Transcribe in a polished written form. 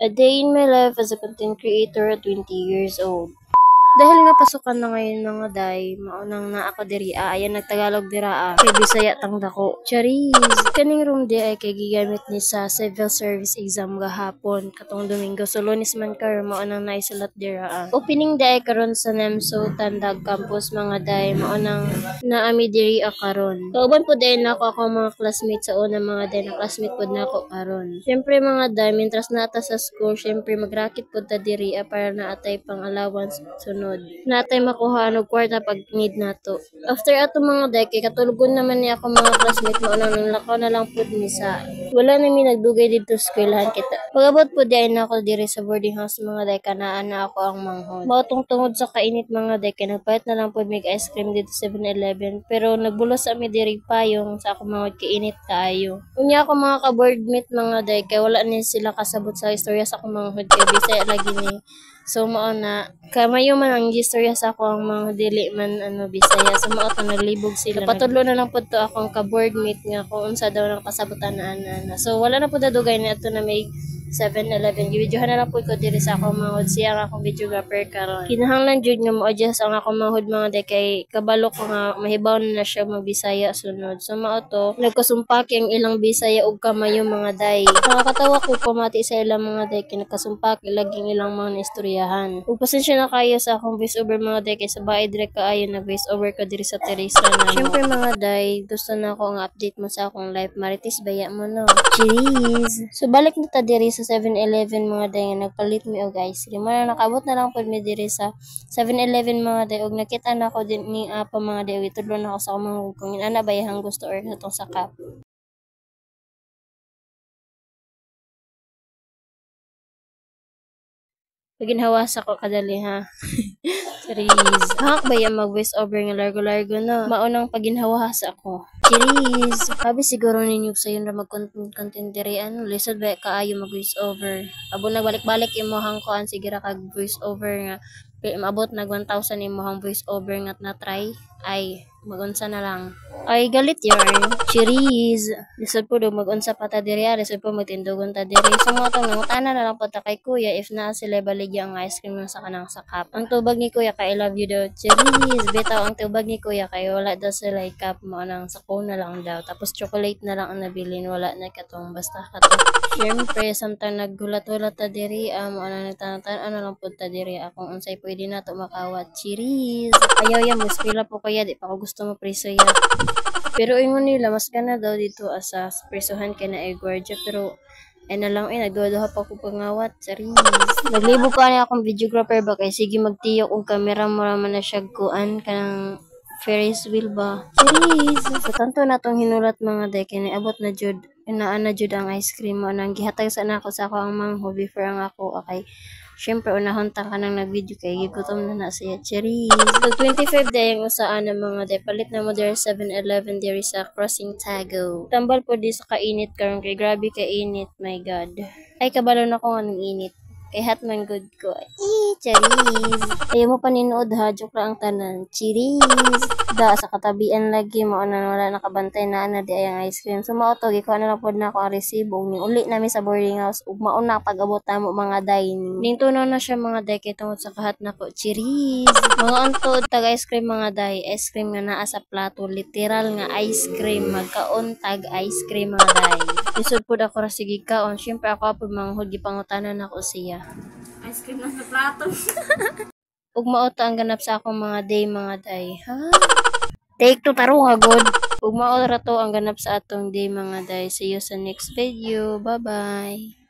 A day in my life as a content creator at 20 years old. Dahil nga pasukan na ngayon mga day, maunang na ako diri ayan nagtagalog dira kay Bisaya tang dako. Charis, kaning room di ay kay gigamit ni sa civil service exam gahapon katong Domingo. So Lunes man karon maunang naisulat dira. Opening day karon sa NEMSO Tandag Campus mga day, maunang naami diri karon. Kauban po day nako ako mga classmates sa una mga day na classmate pod nako karon. Syempre mga day, mientras nata sa school, syempre magrakit pod ta diri para naatay pang allowance sunod. Natay makuha og kwarta pag need nato. After ato mga day kay katulugon naman ni ako mga classmate mo nang lakaw na lang pud mi sa. Wala na mi nagdugay dito sa eskwelahan kita. Pagabot pud day na ako diri sa boarding house mga day kanaan na ako ang manghod. Mautong tungod sa kainit mga day kay nagpayat na lang pud mig ice cream dito sa 7-Eleven pero nagbulos sa mi diri payong sa ako manghod kay init kaayo. Unya ako mga ka-boardmate mga day kay wala ni sila kasabot sa istorya sa ako manghod kay Bisaya lagi ni. So mao na kamayo man ang istorya sa ako ang mga dili man Bisaya. So mao to naglibog sila. Patudlo na lang pud to akong ka-boardmate nga kung unsa daw nang kasabutan na. So wala na pud dugay na ato na may 7-Eleven. Gibidyohan na lang po ko diri sa akong manghod siya ang akong videographer karon. Kinahanglan jud nga mo-adjust ang akong manghod mga day kay kabalo ko nga mahibaw na siya magbisaya sunod. So mao to nagkasumpaki ang ilang Bisaya ug kamayo mga day. Nakakatawa ko pamati sa ilang mga day kay nagkasumpaki laging ilang mga istoryahan. Ug pasensya na kayo sa akong voice over mga day kay sa bahay dire kaayo na voice over ko diri sa Teresa na. Syempre mga day, gusto na ako nga update mo sa akong life. Marites baya mo no. Cheers. So balik na ta diri sa 7-Eleven mga day nga nagpalit mi og ice cream. Mara nakabot na lang pud mi diri sa 7-Eleven mga day ug nakita na ako din ni apa mga day ug itudlo na ako sa mga kung ana bayahang gusto or katong sa cup. Paginhawas ako kadali ha. Cheers. Hak ba yung mag-voice over nga largo-largo no? Maunang paginhawas ako. Cheers. Habi siguro ninyo sa yun na mag-content diri lisod ba kaayo mag-voice over. Abo nagbalik-balik imuhang kuan sige ra kag voice over nga maabot nag 1,000 imuhang voice over nga na try ay magunsa na lang. Ay galit yarn. Cheers. Lisod po do magunsa pa ta diri, lisod po magtindugon ta diri. So mo to nangutana na lang po ta kay kuya if na sila baligya ang ice cream sa kanang sakap. Ang tubag ni kuya kay I love you daw. Cheers. Bitaw ang tubag ni kuya kay wala daw sila cup mo nang sako na lang daw. Tapos chocolate na lang ang nabilin, wala na katong basta katong. Syempre samtang naggulat-ulat ta diri mo ana nagtantan ano lang pud ta diri akong unsay pwede na to makawat. Cheers. Ayaw ya mo pila po kaya di pa ko gusto mo preso ya. Pero ingon nila mas kana daw dito asa presohan kay na guardia pero ay na lang nagduha pa ko pangawat. Cheers. Naglibo pa ni akong videographer ba kay sige magtiyok og camera mo raman na siya kuan kanang Ferris wheel ba. Cheers. So tanto na tong hinulat mga day kay niabot na jud inaan na jud ang ice cream mo nang gihatag sa nako sa ako ang manghod before ang ako okay. Syempre unahon ta kanang nag-video kay gigutom na siya. Cheers. So 25 day ang usaan ng mga day palit na mo der 7-Eleven diri sa Crossing Tago. Tambal po di sa kainit karon kay grabe ka init, my god. Ay kabalo na ko ng init. Kay hot man good ko. Cheers. Ayaw mo paninood ha, joke lang ang tanan. Cheers. Da sa katabian lagi mo na wala nakabantay na di ay ang ice cream. So mao to gikuha na lang pod na ako ang resibo ni uli nami sa boarding house ug mauna pag-abot namo mga dining. Ning tunaw na siya mga day kay tungod sa kahat nako. Cheers. Mga antod tag ice cream mga day, ice cream nga naa sa plato, literal nga ice cream magkaon tag ice cream mga day. Lisod pod ako ra sige kaon. Syempre ako pud manghud gipangutanan nako siya. Ice cream na sa plato. Ug mao to ang ganap sa akong mga day. Ha? Take to taro ha god. Ug mao ra to ang ganap sa atong day mga day. See you sa next video. Bye-bye.